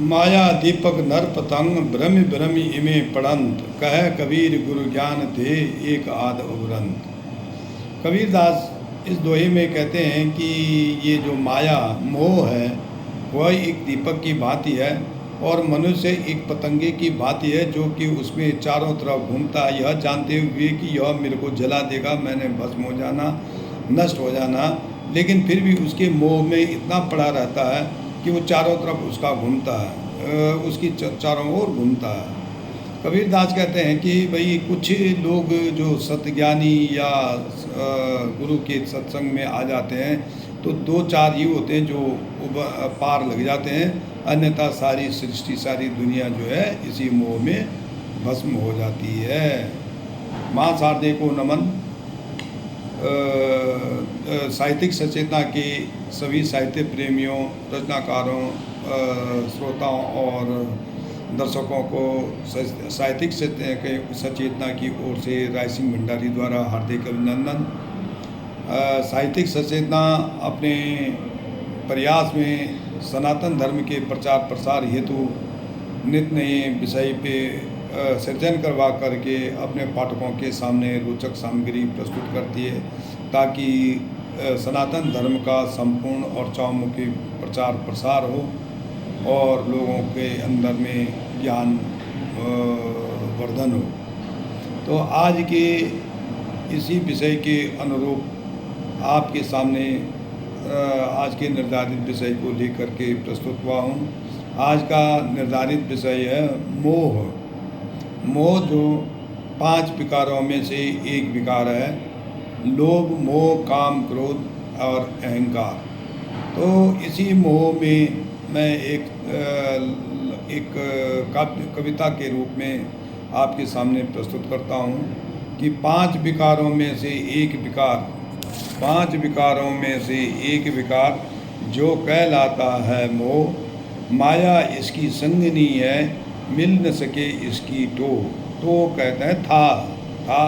माया दीपक नर पतंग भ्रमि भ्रमि इमे पड़ंत, कह कबीर गुरु ज्ञान थे एक आध उबरंत। कबीर दास इस दोहे में कहते हैं कि ये जो माया मोह है वह एक दीपक की भांति है और मनुष्य एक पतंगे की भांति है जो कि उसमें चारों तरफ घूमता है, यह जानते हुए कि यह मेरे को जला देगा, मैंने भस्म हो जाना, नष्ट हो जाना, लेकिन फिर भी उसके मोह में इतना पड़ा रहता है कि वो चारों तरफ उसका घूमता है, उसकी चारों ओर घूमता है। कबीर दास कहते हैं कि भाई कुछ लोग जो सतज्ञानी या गुरु के सत्संग में आ जाते हैं तो दो चार ही होते हैं जो पार लग जाते हैं, अन्यथा सारी सृष्टि सारी दुनिया जो है इसी मोह में भस्म हो जाती है। माँ शारदे को नमन। साहित्यिक सचेतना के सभी साहित्य प्रेमियों, रचनाकारों, श्रोताओं और दर्शकों को साहित्यिक सचेतना की ओर से रायसिंह भंडारी द्वारा हार्दिक अभिनंदन। साहित्यिक सचेतना अपने प्रयास में सनातन धर्म के प्रचार प्रसार हेतु नित्य नए विषय पे सृजन करवा करके अपने पाठकों के सामने रोचक सामग्री प्रस्तुत करती है ताकि सनातन धर्म का संपूर्ण और चौमुखी प्रचार प्रसार हो और लोगों के अंदर में ज्ञान वर्धन हो। तो आज के इसी विषय के अनुरूप आपके सामने आज के निर्धारित विषय को लेकर के प्रस्तुत हुआ हूँ। आज का निर्धारित विषय है मोह। मोह जो 5 विकारों में से एक विकार है, लोभ मोह काम क्रोध और अहंकार। तो इसी मोह में मैं एक कविता के रूप में आपके सामने प्रस्तुत करता हूँ कि 5 विकारों में से एक विकार, 5 विकारों में से एक विकार जो कहलाता है मोह, माया इसकी संगनी है, मिल न सके इसकी तो कहते हैं था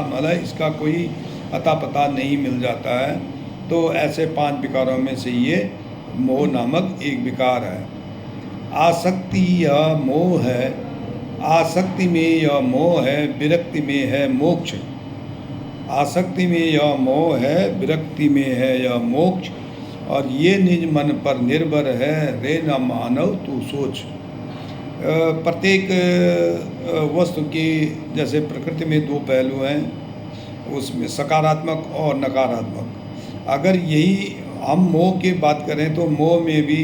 मतलब इसका कोई अता पता नहीं मिल जाता है। तो ऐसे 5 विकारों में से ये मोह नामक एक विकार है। आसक्ति यह मोह है, आसक्ति में यह मोह है, विरक्ति में है मोक्ष। आसक्ति में यह मोह है, विरक्ति में है यह मोक्ष, और ये निज मन पर निर्भर है, रे न मानव तू सोच। प्रत्येक वस्तु की जैसे प्रकृति में 2 पहलू हैं, उसमें सकारात्मक और नकारात्मक। अगर यही हम मोह की बात करें तो मोह में भी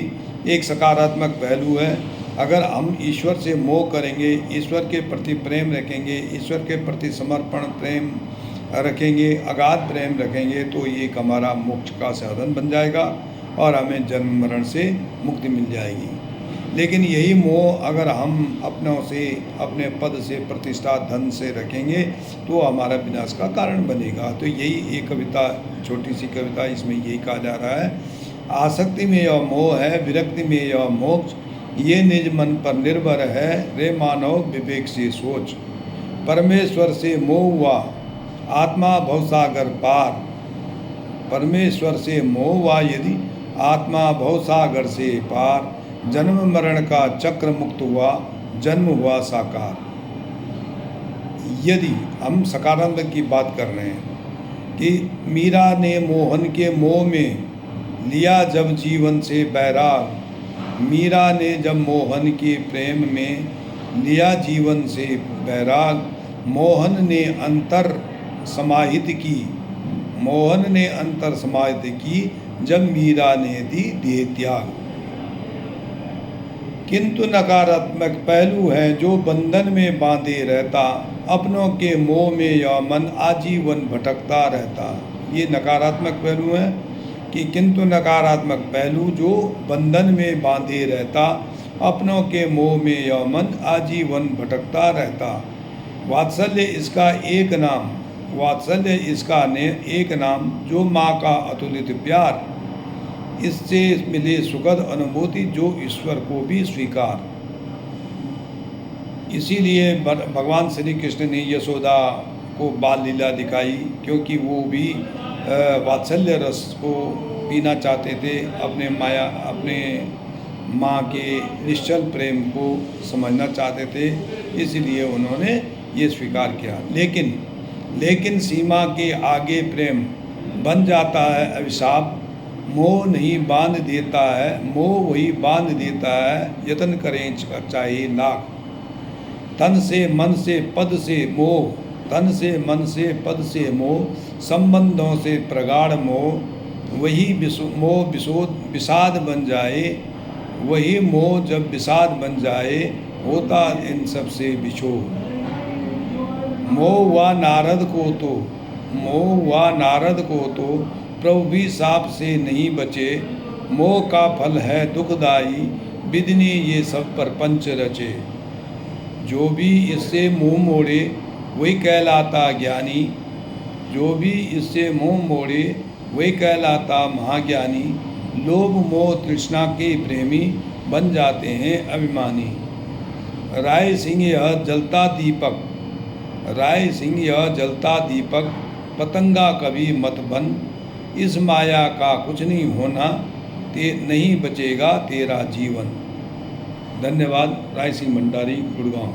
एक सकारात्मक पहलू है। अगर हम ईश्वर से मोह करेंगे, ईश्वर के प्रति प्रेम रखेंगे, ईश्वर के प्रति समर्पण प्रेम रखेंगे, अगाध प्रेम रखेंगे, तो ये हमारा मोक्ष का साधन बन जाएगा और हमें जन्म मरण से मुक्ति मिल जाएगी। लेकिन यही मोह अगर हम अपनों से, अपने पद से, प्रतिष्ठा, धन से रखेंगे तो हमारा विनाश का कारण बनेगा। तो यही एक कविता, छोटी सी कविता, इसमें यही कहा जा रहा है, आसक्ति में यह मोह है, विरक्ति में यह मोक्ष, ये निज मन पर निर्भर है, रे मानव विवेक से सोच। परमेश्वर से मोह हुआ आत्मा भवसागर पार, परमेश्वर से मोह हुआ यदि आत्मा भवसागर से पार, जन्म मरण का चक्र मुक्त हुआ, जन्म हुआ साकार। यदि हम सकारात्मक की बात कर रहे हैं कि मीरा ने मोहन के मोह में लिया जब जीवन से बैराग, मीरा ने जब मोहन के प्रेम में लिया जीवन से बैराग, मोहन ने अंतर समाहित की, मोहन ने अंतर समाहित की जब मीरा ने दी देह त्याग। किंतु नकारात्मक पहलू है जो बंधन में बांधे रहता, अपनों के मोह में यह मन आजीवन भटकता रहता। ये नकारात्मक पहलू है कि किंतु नकारात्मक पहलू जो बंधन में बांधे रहता, अपनों के मोह में यह मन आजीवन भटकता रहता। वात्सल्य इसका एक नाम, वात्सल्य इसका एक नाम, जो माँ का अतुलित प्यार, इससे मिले सुखद अनुभूति जो ईश्वर को भी स्वीकार। इसीलिए भगवान श्री कृष्ण ने यशोदा को बाल लीला दिखाई, क्योंकि वो भी वात्सल्य रस को पीना चाहते थे, अपने माँ के निश्चल प्रेम को समझना चाहते थे, इसलिए उन्होंने ये स्वीकार किया। लेकिन सीमा के आगे प्रेम बन जाता है अभिशाप। मोह नहीं बांध देता है, मोह वही बांध देता है, यत्न करें चाहे लाख। तन से मन से पद से मोह, तन से मन से पद से मोह, संबंधों से प्रगाढ़ मोह, वही मोह विषाद बन जाए, वही मोह जब विषाद बन जाए, होता इन सब से बिछोह। मोह व नारद को तो प्रभु भी साप से नहीं बचे। मोह का फल है दुखदाई, विधिनी ये सब प्रपंच रचे। जो भी इससे मुँह मोड़े वही कहलाता ज्ञानी, जो भी इससे मुँह मोड़े वही कहलाता महाज्ञानी। लोभ मोह तृष्णा के प्रेमी बन जाते हैं अभिमानी। राय सिंह यह जलता दीपक, राय सिंह यह जलता दीपक, पतंगा कभी मत बन। इस माया का कुछ नहीं होना, नहीं बचेगा तेरा जीवन। धन्यवाद। राय सिंह भंडारी, गुड़गांव।